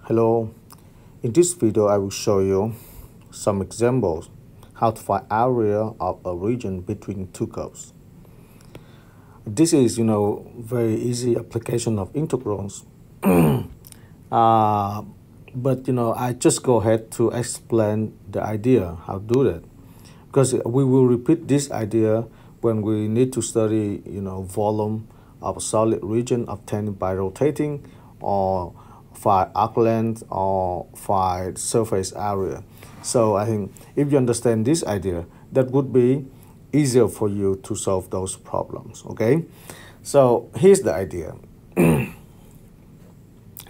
Hello, in this video I will show you some examples how to find area of a region between two curves. This is very easy application of integrals. But I just go ahead to explain the idea how to do that, because we will repeat this idea when we need to study volume of a solid region obtained by rotating, or find arc length, or find surface area. So I think if you understand this idea, that would be easier for you to solve those problems. Okay, so here's the idea.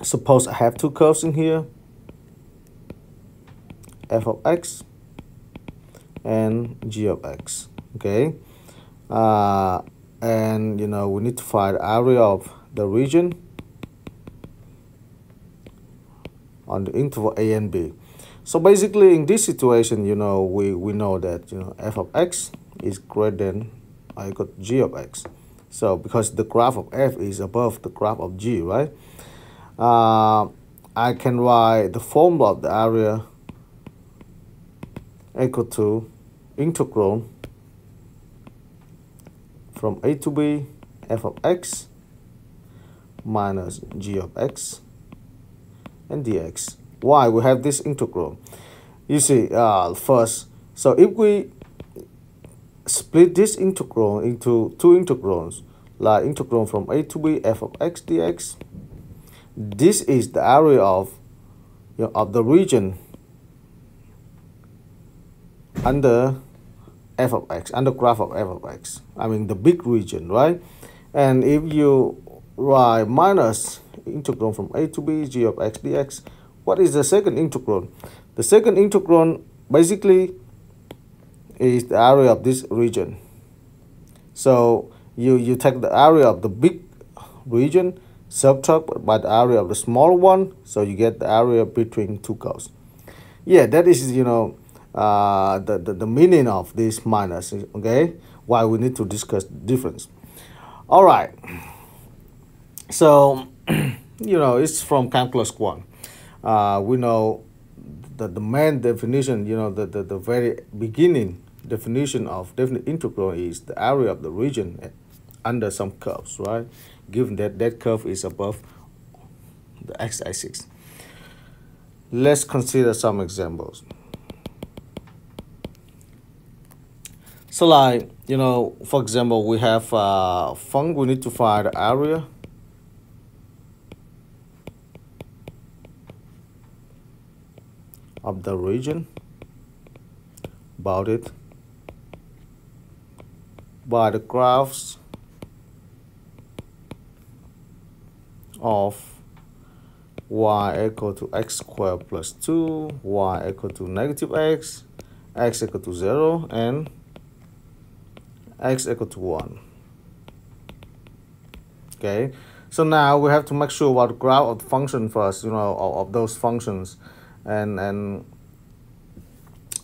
Suppose I have two curves in here, f of x and g of x. Okay, and we need to find area of the region on the interval a and b. So basically in this situation, we know that f of x is greater than or equal to g of x. So because the graph of f is above the graph of g, right? I can write the formula of the area equal to integral from a to b f of x minus g of x and dx. Why we have this integral? You see, first, so if we split this integral into two integrals, like integral from a to b f of x dx, this is the area of the region under f of x, under graph of f of x. I mean the big region, right? And if you write minus integral from a to b g of x dx, what is the second integral? The second integral basically is the area of this region. So you take the area of the big region, subtract by the area of the small one, so you get the area between two curves. Yeah, that is the meaning of this minus. Okay, why we need to discuss the difference. All right, so it's from calculus 1. We know that the main definition, the very beginning definition of definite integral is the area of the region under some curves, right? Given that that curve is above the x-axis. Let's consider some examples. So like, for example, we have we need to find the area of the region bounded by the graphs of y equal to x squared plus 2, y equal to negative x equal to 0, and x equal to 1. Okay, so now we have to make sure what the graph of the function first, of those functions, and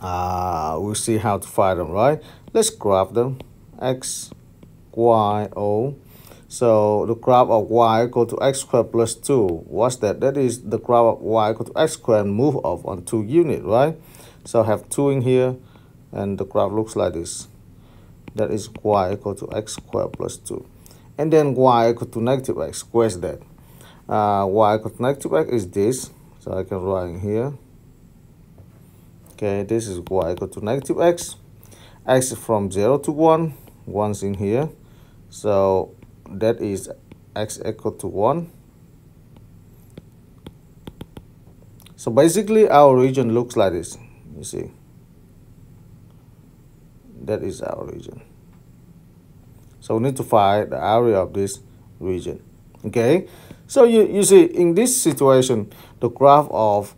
we'll see how to find them, right? Let's graph them. X, y, o. So the graph of y equal to x squared plus 2. What's that? That is the graph of y equal to x squared and move off on 2 units, right? So I have 2 in here, and the graph looks like this. That is y equal to x squared plus 2. And then y equal to negative x. Where's that? Y equal to negative x is this. So I can write in here. Okay, this is y equal to negative x. X is from 0 to 1. 1's in here. So that is x equal to 1. So basically our region looks like this. You see, that is our region. So we need to find the area of this region. Okay, so you see in this situation the graph of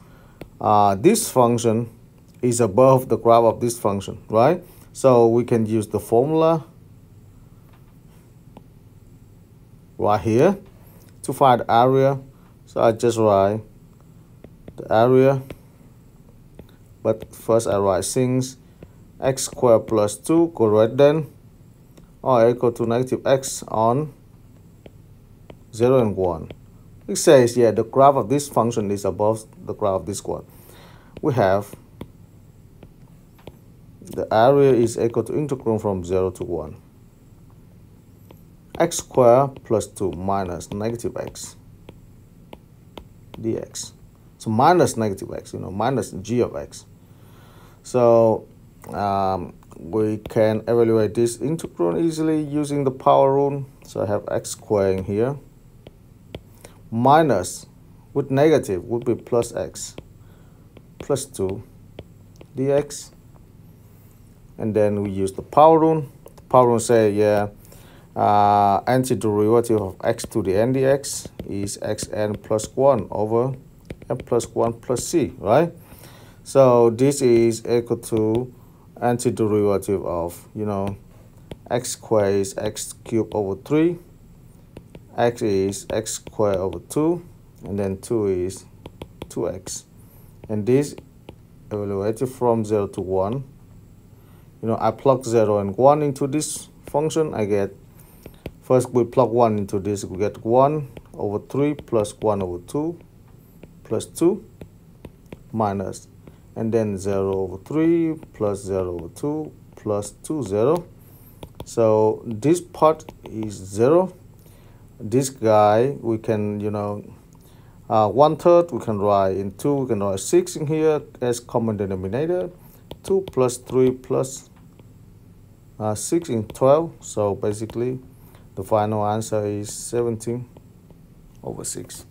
this function is above the graph of this function, right? So we can use the formula right here to find the area. So I just write the area, but first I write since x squared plus 2 greater than or equal to negative x on 0 and 1, It says, yeah, the graph of this function is above the graph of this one. We have the area is equal to integral from 0 to 1. X squared plus 2 minus negative x dx. So minus negative x, minus g of x. So we can evaluate this integral easily using the power rule. So I have x squared in here. Minus with negative would be plus x plus 2 dx. And then we use the power rule. The power rule say, yeah, antiderivative of x to the n dx is xn plus 1 over n plus 1 plus c, right? So this is equal to antiderivative of, x squared is x cubed over 3, x is x squared over 2, and then 2 is 2x. And this evaluated from 0 to 1. I plug 0 and 1 into this function. I get, first we plug 1 into this, we get 1 over 3 plus 1 over 2 plus 2 minus, and then 0 over 3 plus 0 over 2 plus 2, 0. So this part is 0. This guy, we can, 1/3, we can write in 2, we can write 6 in here as common denominator. 2 plus 3 plus 6 in 12. So basically, the final answer is 17 over 6.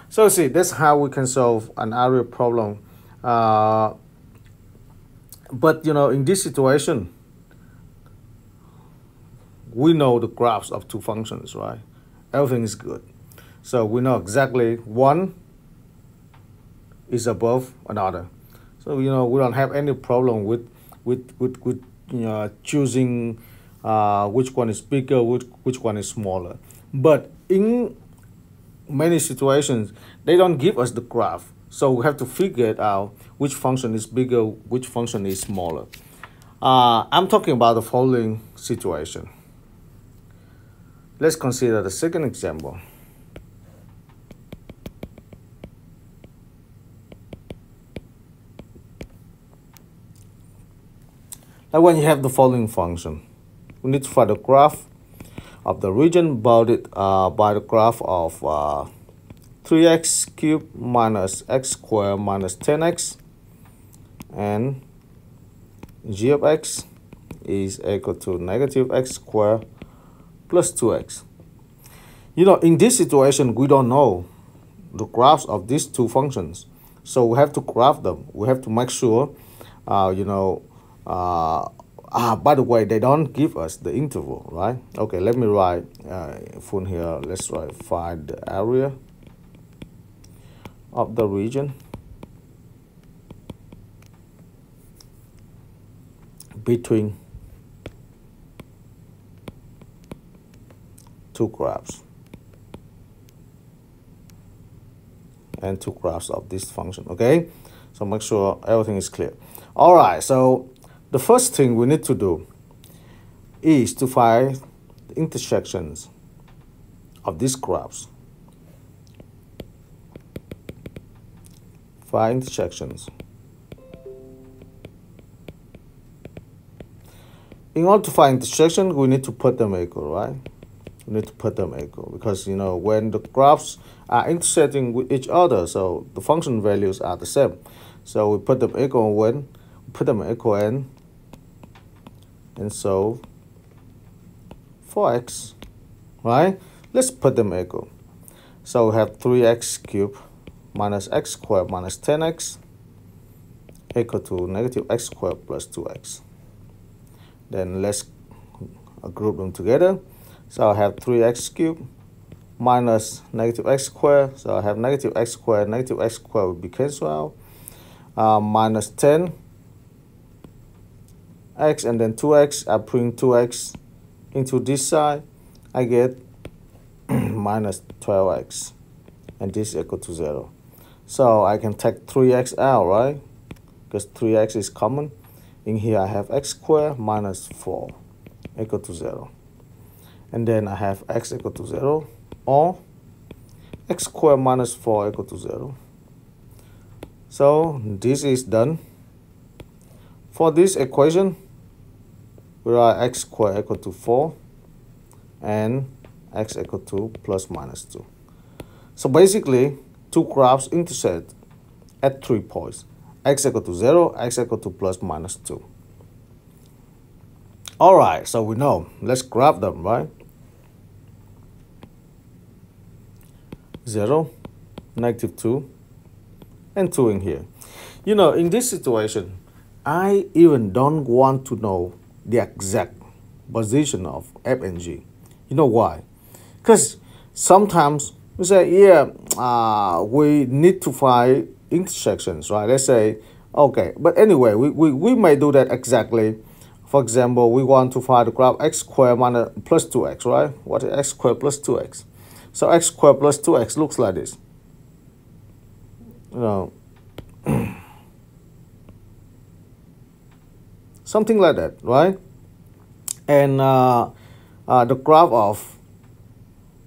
So see, that's how we can solve an area problem. But in this situation, we know the graphs of two functions, right? Everything is good. So we know exactly one is above another. So we don't have any problem with choosing which one is bigger, which one is smaller. But in many situations, they don't give us the graph. So we have to figure it out which function is bigger, which function is smaller. I'm talking about the following situation. Let's consider the second example. Now when you have the following function, we need to find the graph of the region bounded by the graph of 3x cubed minus x squared minus 10x, and g of x is equal to negative x squared plus 2x. In this situation, we don't know the graphs of these two functions. So we have to graph them. We have to make sure, by the way, they don't give us the interval, right? Okay, let me write full here. Let's write find the area of the region between two graphs and two graphs of this function. Okay, so make sure everything is clear. All right, so the first thing we need to do is to find the intersections of these graphs. Find intersections. In order to find intersection, we need to put them equal, right? We need to put them equal because when the graphs are intersecting with each other, so the function values are the same. So we put them equal when we put them equal and solve for x, right? Let's put them equal. So we have 3x cubed minus x squared minus 10x equal to negative x squared plus 2x. Then let's group them together. So I have 3x cubed minus negative x squared. So I have negative x squared will be cancelled out. Minus 10x and then 2x. I bring 2x into this side. I get minus 12x. And this is equal to 0. So I can take 3x out, right? Because 3x is common. In here I have x squared minus 4 equal to 0. And then I have x equal to 0 or x squared minus 4 equal to 0. So this is done. For this equation, we write x squared equal to 4 and x equal to plus minus 2. So basically, two graphs intersect at 3 points. X equal to 0, x equal to plus minus 2. Alright, so we know. Let's graph them, right? 0, -2, and 2 in here. You know, in this situation, I even don't want to know the exact position of f and g. You know why? Because sometimes we say, yeah, we need to find intersections, right? Let's say, okay, but anyway, we may do that exactly. For example, we want to find the graph x squared minus plus 2x, right? What is x squared plus 2x? So x squared plus 2x looks like this. You know, something like that, right? And the graph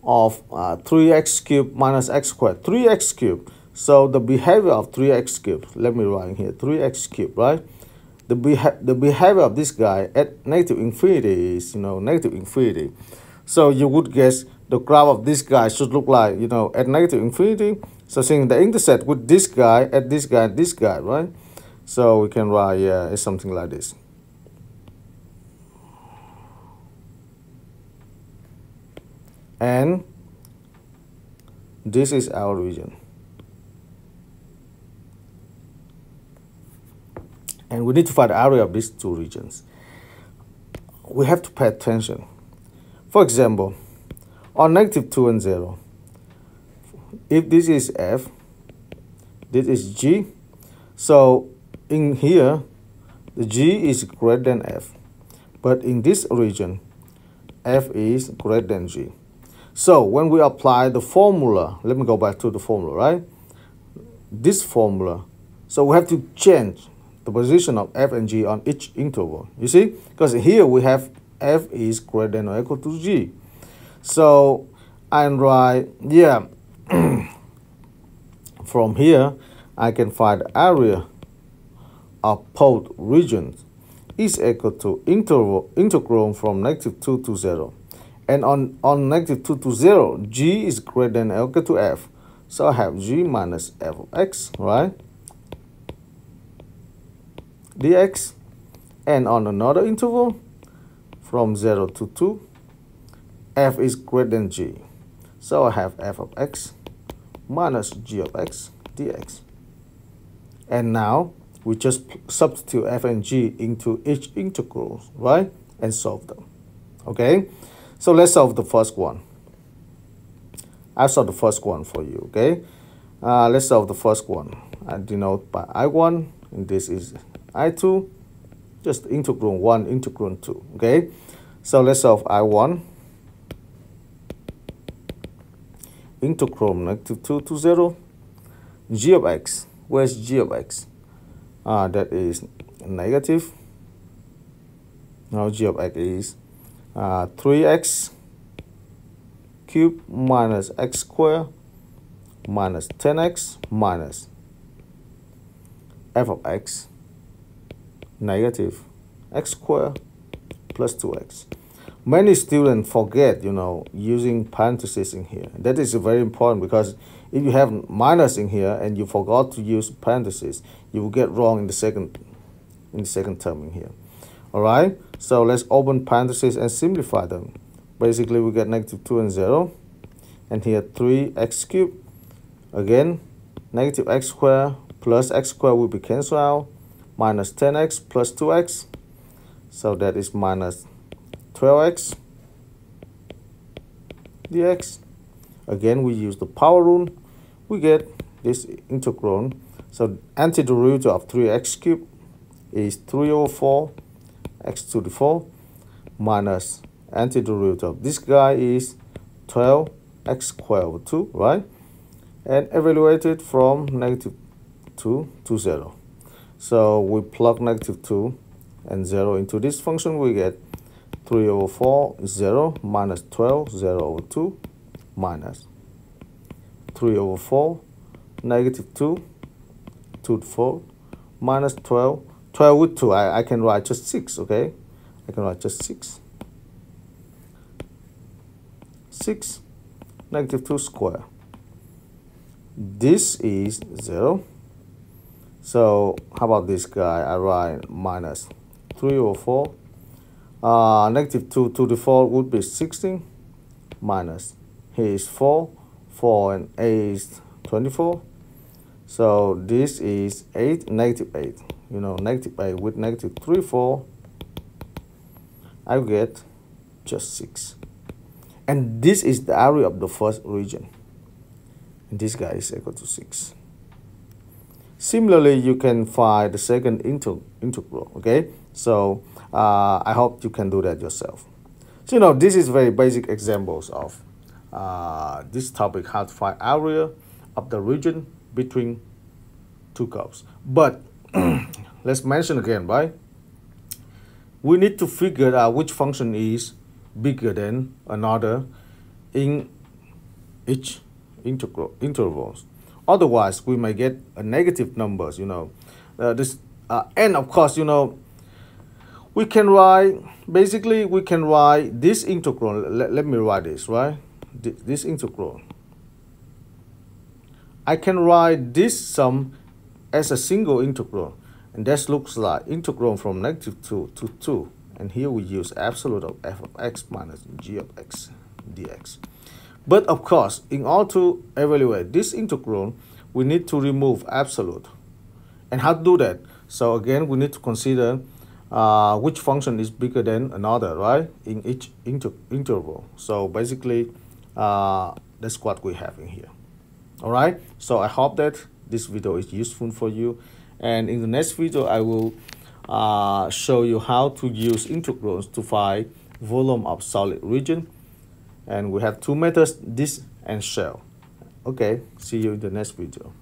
of 3x cubed minus x squared, 3x cubed. So the behavior of 3x cubed, let me write here, 3x cubed, right? The behavior of this guy at negative infinity is, negative infinity. So you would guess the graph of this guy should look like, at negative infinity. So seeing the intersect with this guy, at this guy, and this guy, right? So we can write, yeah, it's something like this. And this is our region. And we need to find the area of these two regions. We have to pay attention. For example, on -2 and 0, if this is f, this is g, so in here, the g is greater than f. But in this region, f is greater than g. So when we apply the formula, let me go back to the formula, right? This formula, so we have to change the position of f and g on each interval. You see? Because here we have f is greater than or equal to g. So I write, yeah, from here, I can find the area of both regions is equal to integral from -2 to 0. And on -2 to 0, g is greater than or equal to f. So I have g minus f of x, right? dx. And on another interval, from 0 to 2, f is greater than g. So I have f of x minus g of x dx. And now we just substitute f and g into each integral, right? And solve them. Okay? So let's solve the first one. I'll solve the first one for you, okay? Let's solve the first one. I denote by I1, and this is I2, just integral 1, integral 2, okay? So let's solve I1. Integral -2 to 0. G of x, where's g of x? That is negative. Now g of x is 3x cubed minus x squared minus 10x minus f of x negative x squared plus 2x. Many students forget, using parentheses in here. That is very important, because if you have minus in here and you forgot to use parentheses, you will get wrong in the second term in here. All right, so let's open parentheses and simplify them. Basically, we get -2 and 0, and here 3x cubed. Again, negative x squared plus x squared will be cancelled out, minus 10x plus 2x. So that is minus 12x dx. Again, we use the power rule. We get this integral. So antiderivative of 3x cubed is 3 over 4 x to the 4 minus antiderivative of this guy is 12 x squared over 2, right? And evaluated from -2 to 0. So we plug -2 and 0 into this function, we get 3 over 4 is 0 minus 12, 0 over 2 minus 3 over 4, negative 2, 2 to 4, minus 12. 12 with 2, I can write just 6, okay? I can write just 6. 6, negative 2 square. This is 0. So how about this guy? I write minus 3 over 4. Negative 2 to the 4 would be 16. Minus, here is 4. 4 and 8 is 24. So this is 8, negative 8. You know, negative 8 with negative 3, 4. I get just 6. And this is the area of the first region. And this guy is equal to 6. Similarly, you can find the second integral, okay? So I hope you can do that yourself. So, you know, this is very basic examples of this topic, how to find area of the region between two curves. But let's mention again, right? We need to figure out which function is bigger than another in each intervals. Otherwise, we may get a negative numbers, you know. And of course, you know, we can write, basically we can write this integral. Let me write this, right? This integral. I can write this sum as a single integral. And this looks like integral from negative 2 to 2. And here we use absolute of f of x minus g of x dx. But of course, in order to evaluate this integral, we need to remove absolute. And how to do that? So again, we need to consider which function is bigger than another, right? In each interval. So basically, that's what we have in here. All right. So I hope that this video is useful for you. And in the next video, I will show you how to use integrals to find volume of solid region. And we have two methods, disk and shell. Okay, see you in the next video.